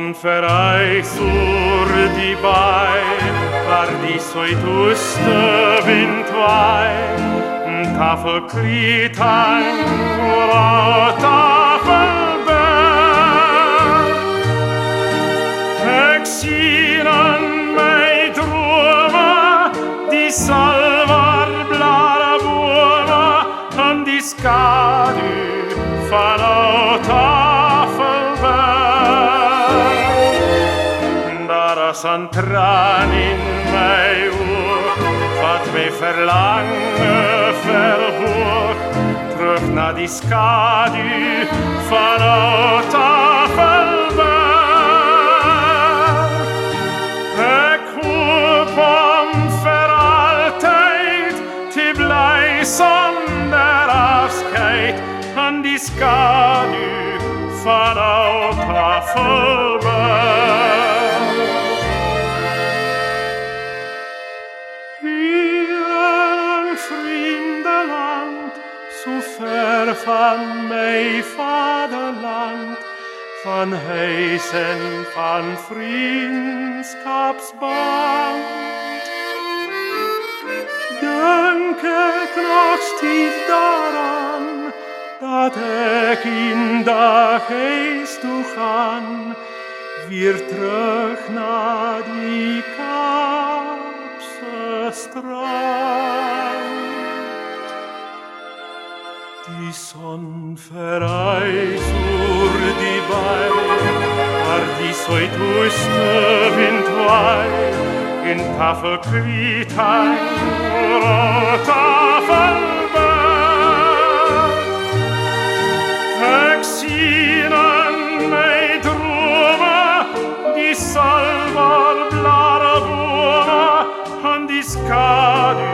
son ferai sur di bai, par di soituste vintuai, tafel clitain, ora tafel bel. Exinan mei druma, di salvar blara buona, an di scadu, fanno tafel bel. Daras an tran in mei oor, wat mij verlangen verhoor, terug naar die schaduw van oud Tafelberg. Ik hoop om voor altijd te blij zonder afscheid aan die schaduw van oud Tafelberg. Zo ver van mijn vaderland, van huis en van vriendschapsband. Denk ik nog steeds daaraan, dat ik in de geest toe gaan, weer terug naar die Kaapse strand. Die son verreist ur die Bai, ar die soituste wind wai, in Tafel Kritai, ora Tafelberg. Ik zie an mei druma, die salvar blara buona, an die skadu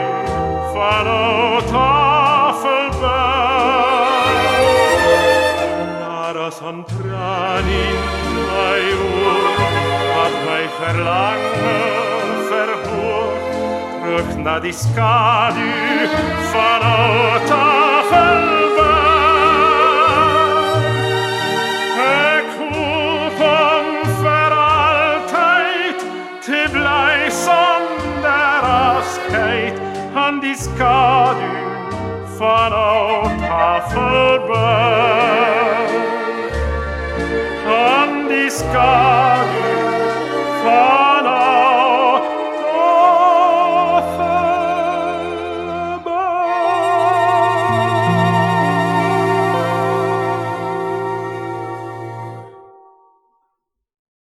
van o Tafelberg. An tran in mei oor, wat mij verlangen verhoor, terug naar die schaduw van oud Tafelberg. Ik hoop om voor altijd te blij zonder afscheid aan die schaduw van oud Tafelberg. On die schaduw